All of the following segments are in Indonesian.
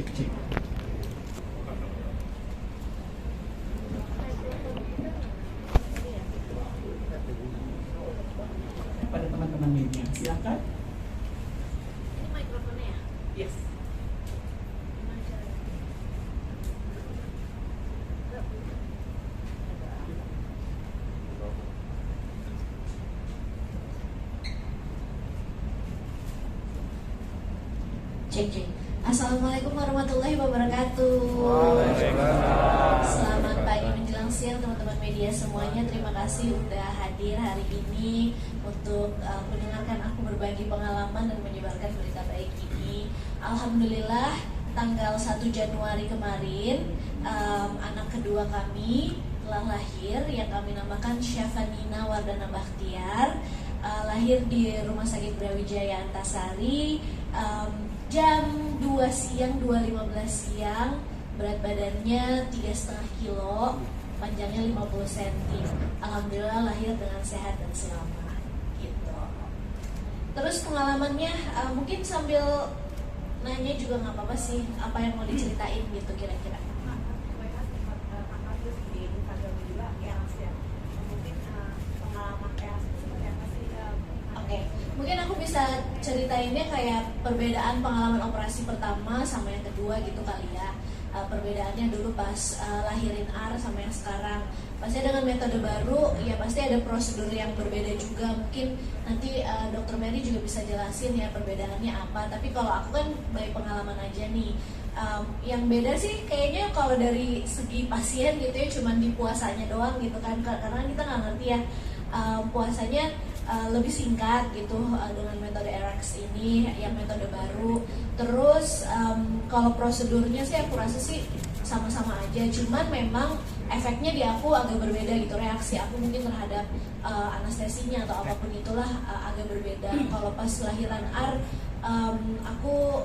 cek. Pada teman-teman media, silakan. Ini mikrofonnya ya? Yes. Cek cek. Assalamualaikum warahmatullahi wabarakatuh. Selamat pagi menjelang siang teman-teman media semuanya. Terima kasih udah hadir hari ini untuk mendengarkan aku berbagi pengalaman dan menyebarkan berita baik ini. Alhamdulillah tanggal 1 Januari kemarin anak kedua kami telah lahir yang kami namakan Syafanina Wardana Bakhtiar. Lahir di Rumah Sakit Brawijaya Antasari jam 2 siang, 2.15 siang. Berat badannya 3,5 kilo, panjangnya 50 cm. Alhamdulillah lahir dengan sehat dan selamat gitu. Terus pengalamannya mungkin sambil nanya juga nggak apa-apa sih, apa yang mau diceritain gitu kira-kira. Oke, mungkin aku bisa ceritainnya kayak perbedaan pengalaman operasi pertama sama yang kedua gitu kali ya. Perbedaannya dulu pas lahirin Ar sama yang sekarang. Pasti dengan metode baru, ya pasti ada prosedur yang berbeda juga. Mungkin nanti Dokter Mary juga bisa jelasin ya perbedaannya apa. Tapi kalau aku kan by pengalaman aja nih. Yang beda sih kayaknya kalau dari segi pasien gitu ya, cuman di puasanya doang gitu kan. Karena kita nggak ngerti ya puasanya lebih singkat gitu dengan metode RX ini yang metode baru. Terus kalau prosedurnya sih aku rasa sih sama-sama aja, cuman memang efeknya di aku agak berbeda gitu, reaksi aku mungkin terhadap anestesinya atau apapun itulah agak berbeda. Kalau pas lahiran Ar aku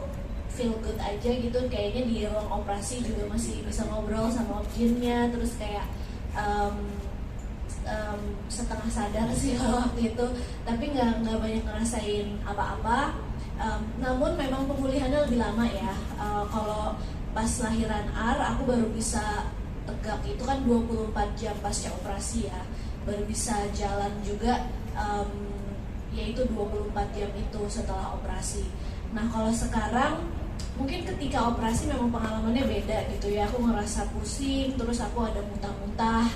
feel good aja gitu, kayaknya di ruang operasi juga masih bisa ngobrol sama objinnya, terus kayak setengah sadar sih waktu itu, tapi nggak banyak ngerasain apa-apa. Namun memang pemulihannya lebih lama ya. Kalau pas lahiran Ar aku baru bisa tegak itu kan 24 jam pasca operasi ya, baru bisa jalan juga yaitu 24 jam itu setelah operasi. Nah kalau sekarang mungkin ketika operasi memang pengalamannya beda gitu ya, aku ngerasa pusing, terus aku ada muntah-muntah,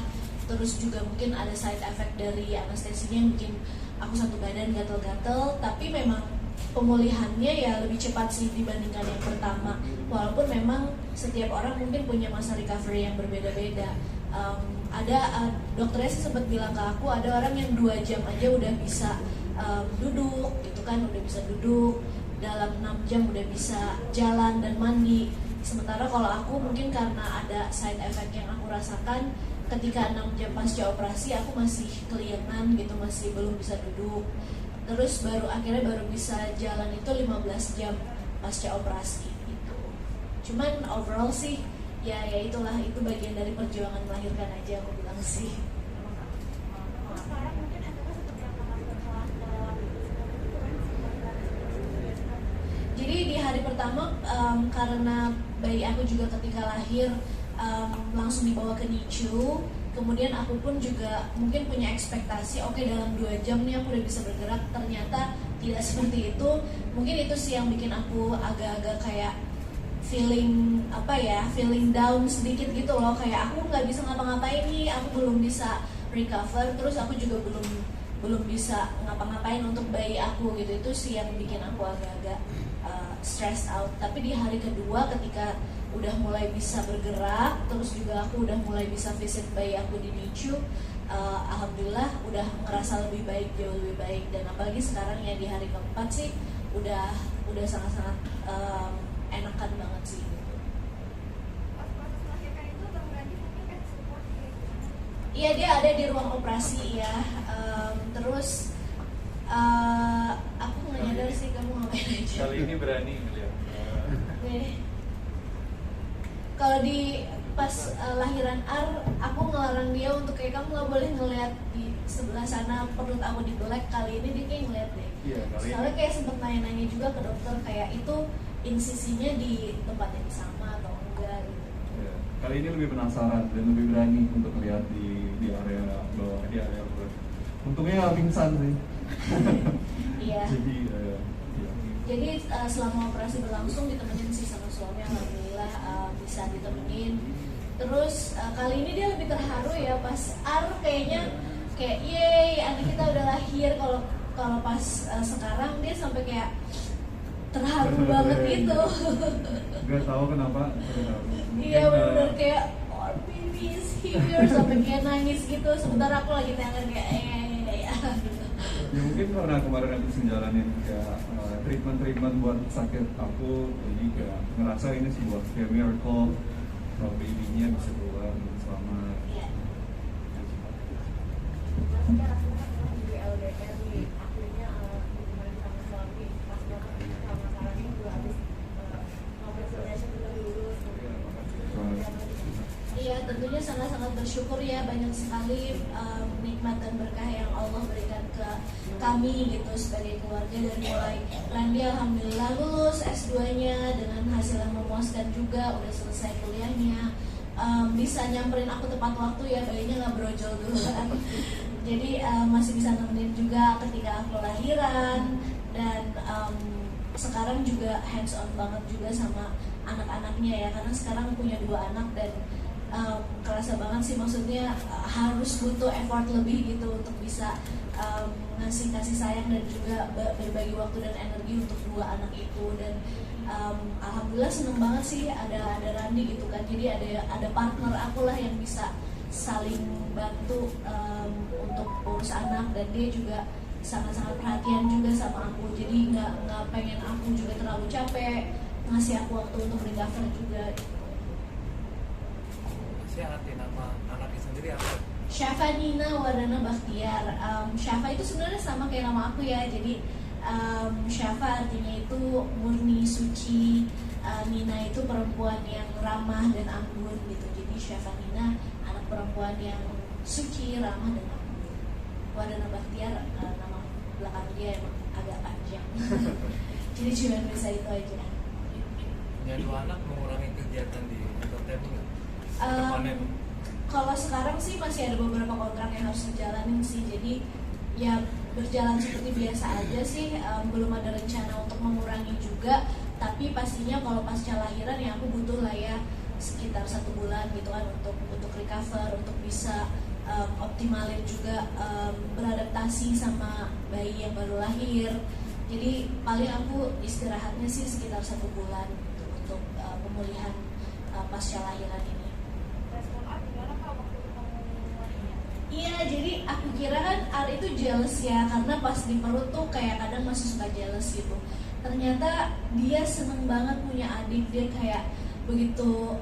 terus juga mungkin ada side effect dari anestesinya, mungkin aku satu badan gatel-gatel. Tapi memang pemulihannya ya lebih cepat sih dibandingkan yang pertama. Walaupun memang setiap orang mungkin punya masa recovery yang berbeda-beda. Ada dokternya sih sempat bilang ke aku, ada orang yang 2 jam aja udah bisa duduk gitu kan, udah bisa duduk, dalam 6 jam udah bisa jalan dan mandi. Sementara kalau aku mungkin karena ada side effect yang aku rasakan, ketika 6 jam pasca operasi aku masih kelihatan gitu, masih belum bisa duduk. Terus akhirnya baru bisa jalan itu 15 jam pasca operasi gitu. Cuman overall sih ya itulah, itu bagian dari perjuangan melahirkan aja aku bilang sih. Jadi di hari pertama karena bayi aku juga ketika lahir langsung dibawa ke NICU. Kemudian aku pun juga mungkin punya ekspektasi, oke, dalam 2 jam nih aku udah bisa bergerak. Ternyata tidak seperti itu. Mungkin itu sih yang bikin aku agak-agak kayak feeling down sedikit gitu loh. Kayak aku nggak bisa ngapa-ngapain nih, aku belum bisa recover. Terus aku juga belum bisa ngapa-ngapain untuk bayi aku gitu. Itu sih yang bikin aku agak-agak stressed out. Tapi di hari kedua ketika udah mulai bisa bergerak, terus juga aku udah mulai bisa visit bayi aku di NICU, alhamdulillah udah ngerasa lebih baik, jauh lebih baik. Dan apalagi sekarang ya di hari keempat sih udah sangat-sangat enakan banget sih gitu. Iya, dia ada di ruang operasi ya. Terus aku nggak nyadar sih kamu ngapain aja. Kali ini berani ngeliat. Kalau di pas lahiran Ar, aku ngelarang dia untuk kayak kamu nggak boleh ngeliat di sebelah sana, perut aku dibelek. Kali ini dia kayak ngeliat deh. Iya, kali Soalnya ini. kayak sempet nanya-nanya juga ke dokter kayak itu insisinya di tempat yang sama atau enggak gitu. Ya. Kali ini lebih penasaran dan lebih berani untuk melihat di area bawah, di area bawah. Untungnya nggak pingsan sih. Iya. Jadi Jadi selama operasi berlangsung ditemenin sih sama suami, alhamdulillah bisa ditemenin. Terus kali ini dia lebih terharu ya pas kayaknya kayak yeay anak kita udah lahir. Kalau pas sekarang dia sampai kayak terharu banget gitu. Gak tahu kenapa. Iya benar kayak oh baby is here sampai kayak nangis gitu. Sementara aku lagi tangan kayak ya gitu. Ya mungkin karena kemarin aku menjalanin kayak treatment buat sakit aku, jadi kayak ngerasa ini sebuah kayak miracle kalau baby-nya bisa keluar dengan selamat. Iya. Iya, tentunya sangat-sangat bersyukur ya, banyak sekali nikmat dan berkah yang Allah berikan ke kami gitu sebagai keluarga. Dari mulai Randy alhamdulillah lulus S2-nya dengan hasil yang memuaskan juga, udah selesai kuliahnya, bisa nyamperin aku tepat waktu ya, bayinya nggak brojol duluan. Jadi masih bisa nemenin juga ketika aku lahiran, dan sekarang juga hands on banget juga sama anak-anaknya ya, karena sekarang punya 2 anak dan kerasa banget sih, maksudnya harus butuh effort lebih gitu untuk bisa ngasih kasih sayang dan juga berbagi waktu dan energi untuk 2 anak itu. Dan alhamdulillah seneng banget sih ada Randy gitu kan, jadi ada partner aku lah yang bisa saling bantu untuk urus anak, dan dia juga sangat-sangat perhatian juga sama aku, jadi nggak pengen aku juga terlalu capek, ngasih aku waktu untuk recover juga. Arti nama anaknya sendiri apa? Syafa Nina Wardana Bakhtiar. Syafa itu sebenarnya sama kayak nama aku ya, jadi Syafa artinya itu murni, suci, Nina itu perempuan yang ramah dan anggun gitu. Jadi Syafa Nina anak perempuan yang suci, ramah dan anggun. Wardana Bakhtiar nama belakang dia emang agak panjang. Jadi cuma bisa itu aja. Punya 2 anak mengurangi kegiatan di entertainment. Kalau sekarang sih masih ada beberapa kontrak yang harus dijalanin sih, jadi ya berjalan seperti biasa aja sih, belum ada rencana untuk mengurangi juga, tapi pastinya kalau pasca lahiran ya aku butuh lah ya sekitar 1 bulan gitu kan untuk recover, untuk bisa optimalin juga beradaptasi sama bayi yang baru lahir. Jadi paling aku istirahatnya sih sekitar 1 bulan gitu, untuk pemulihan pasca lahiran ini. Iya, jadi aku kira kan Ar itu jealous ya, karena pas di perut tuh kayak kadang masih suka jealous gitu. Ternyata dia seneng banget punya adik, dia kayak begitu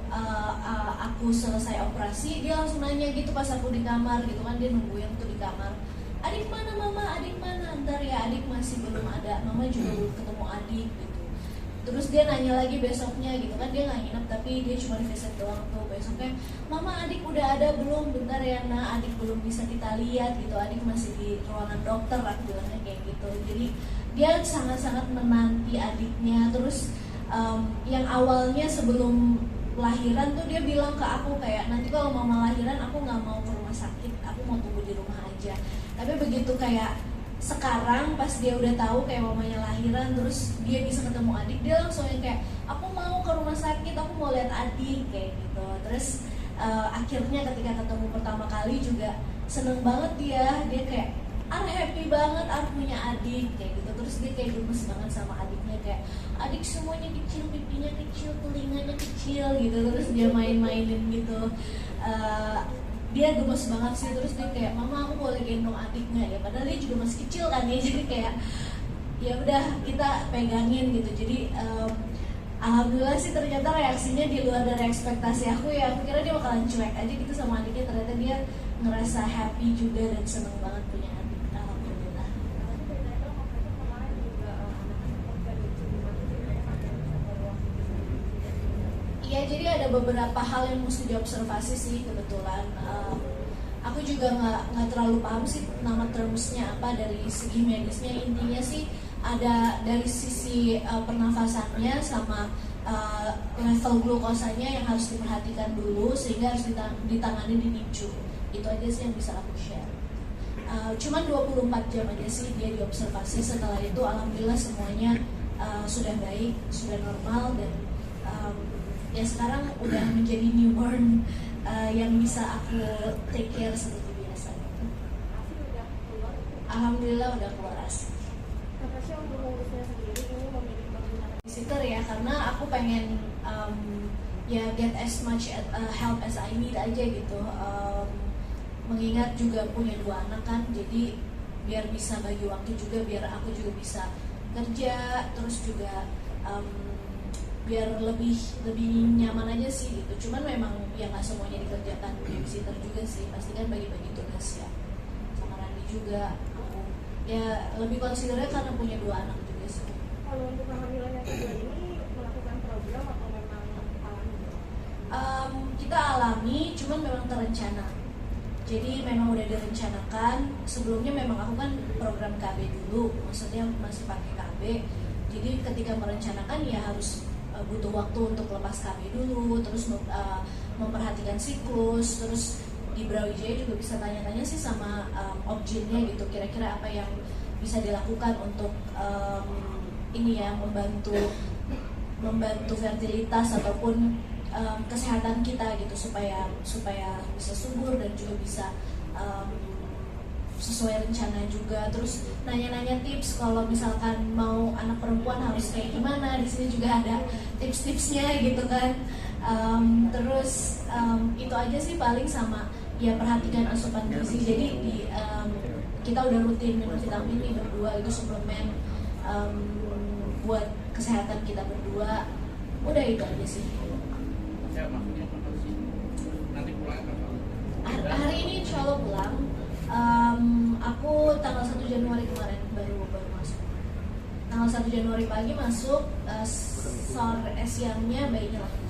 aku selesai operasi, dia langsung nanya gitu pas aku di kamar gitu kan, dia nungguin tuh di kamar. Adik mana mama, adik mana, ntar ya adik masih belum ada, mama juga belum ketemu adik gitu. Terus dia nanya lagi besoknya gitu kan, dia nggak nginep tapi dia cuma visit doang tuh. Besoknya, mama adik udah ada belum, bentar ya nak, adik belum bisa kita lihat gitu, adik masih di ruangan dokter, aku bilangnya kayak gitu. Jadi dia sangat-sangat menanti adiknya. Terus yang awalnya sebelum lahiran tuh dia bilang ke aku kayak, nanti kalau mama lahiran aku nggak mau ke rumah sakit, aku mau tunggu di rumah aja. Tapi begitu kayak sekarang pas dia udah tahu kayak mamanya lahiran, terus dia bisa ketemu adik, dia langsung yang kayak, aku mau ke rumah sakit, aku mau lihat adik kayak gitu. Terus akhirnya ketika ketemu pertama kali juga seneng banget dia kayak happy banget punya adik kayak gitu. Terus dia kayak gemes banget sama adiknya, kayak adik semuanya kecil, pipinya kecil, telinganya kecil gitu. Terus dia main-mainin gitu. Dia gemes banget sih. Terus dia kayak, mama aku boleh gendong adik nggak ya, padahal dia juga masih kecil kan ya. Jadi kayak ya udah kita pegangin gitu. Jadi alhamdulillah sih ternyata reaksinya di luar dari ekspektasi aku ya. Aku kira dia bakalan cuek aja gitu sama adiknya, ternyata dia ngerasa happy juga dan seneng banget punya adik. Alhamdulillah. Iya, jadi ada beberapa hal yang mesti diobservasi sih kebetulan. Aku juga nggak terlalu paham sih nama termsnya apa dari segi medisnya. Intinya sih ada dari sisi pernafasannya sama level glukosanya yang harus diperhatikan dulu, sehingga harus ditangani di NICU. Itu aja sih yang bisa aku share. Cuman 24 jam aja sih dia diobservasi. Setelah itu alhamdulillah semuanya sudah baik, sudah normal, dan ya sekarang udah menjadi newborn yang bisa aku take care seperti biasa. Alhamdulillah udah keluar ASI. Natasha untuk mengurusnya sendiri ini memilih Babysitter ya, karena aku pengen ya get as much help as I need aja gitu. Mengingat juga punya 2 anak kan, jadi biar bisa bagi waktu juga, biar aku juga bisa kerja, terus juga biar lebih nyaman aja sih gitu. Cuman memang ya nggak semuanya dikerjakan babysitter juga sih, pasti kan bagi-bagi tugas ya. Sama Randi juga aku ya lebih considernya karena punya 2 anak juga sih. Kalau untuk kehamilan yang kedua ini melakukan program atau memang alami? Kita alami, cuman memang terencana. Jadi memang udah direncanakan. Sebelumnya memang aku kan program KB dulu, maksudnya masih pakai KB. Jadi ketika merencanakan ya harus butuh waktu untuk lepas KB dulu, terus memperhatikan siklus, terus di Brawijaya juga bisa tanya-tanya sih sama obgynnya gitu, kira-kira apa yang bisa dilakukan untuk ini ya, membantu fertilitas ataupun kesehatan kita gitu, supaya bisa subur dan juga bisa sesuai rencana juga. Terus nanya-nanya tips kalau misalkan mau anak perempuan harus kayak gimana, di sini juga ada tips-tipsnya gitu kan. Terus itu aja sih paling, sama ya perhatikan asupan gizi. Jadi kita udah rutin minum vitamin nih berdua, itu suplemen buat kesehatan kita berdua. Udah itu aja sih. Nanti pulang kapan? Hari ini insya Allah pulang. Aku tanggal 1 Januari kemarin baru masuk. Tanggal 1 Januari pagi masuk, sore siangnya bayinya lahir.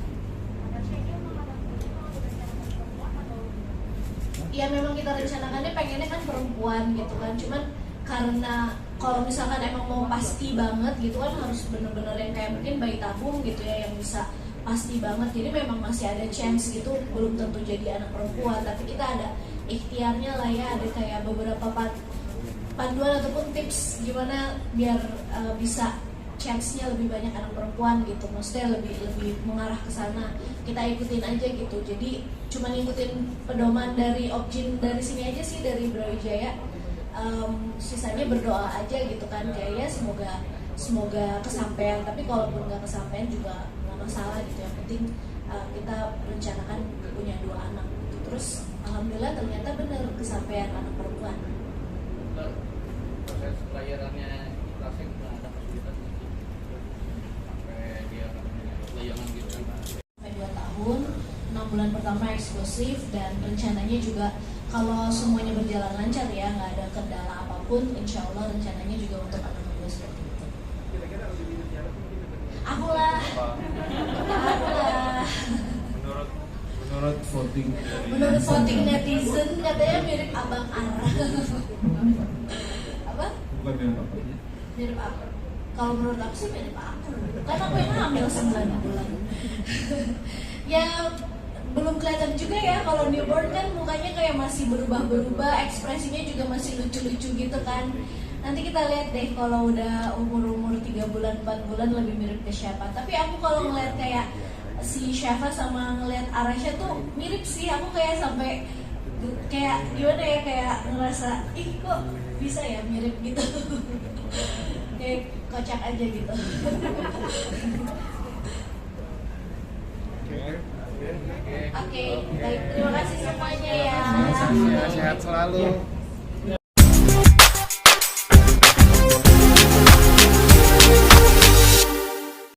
Ya memang kita rencanakannya pengennya kan perempuan gitu kan, cuman karena kalau misalkan emang mau pasti banget gitu kan harus bener-bener yang kayak mungkin bayi tabung gitu ya, yang bisa pasti banget. Jadi memang masih ada chance gitu, belum tentu jadi anak perempuan, tapi kita ada ikhtiarnya lah ya, ada kayak beberapa panduan ataupun tips gimana biar bisa chance-nya lebih banyak anak perempuan gitu, maksudnya lebih mengarah ke sana. Kita ikutin aja gitu. Jadi cuma ngikutin pedoman dari obgyn dari sini aja sih, dari Brawijaya. Sisanya berdoa aja gitu kan, kayak ya semoga kesampaian. Tapi kalaupun nggak kesampaian juga nggak masalah gitu. Yang penting kita rencanakan punya 2 anak gitu. Terus alhamdulillah ternyata benar kesampaian anak perempuan. Proses pelayarannya ikhlasnya nggak ada kesulitan sampai dia layangan gitu kan? Sampai 2 tahun, 6 bulan pertama eksklusif, dan rencananya juga kalau semuanya berjalan lancar ya, nggak ada kendala apapun, insya Allah rencananya juga untuk anak kedua seperti itu. Aku lah. Menurut voting. Menurut voting netizen katanya mirip Abang Ara. Apa? Bukan yang apa? Mirip aku. Kalau menurut aku sih mirip aku. Kan aku yang hamil 9 bulan. Ya belum kelihatan juga ya, kalau newborn kan mukanya kayak masih berubah-berubah, ekspresinya juga masih lucu-lucu gitu kan. Nanti kita lihat deh kalau udah umur 3 bulan 4 bulan lebih mirip ke siapa. Tapi aku kalau ngeliat kayak si Syafa sama ngeliat Arasha tuh mirip sih. Aku kayak sampai kayak gimana ya, kayak ngerasa ih kok bisa ya mirip gitu. Kayak kocak aja gitu. Oke. Oke, baik, terima kasih semuanya ya. Sehat selalu.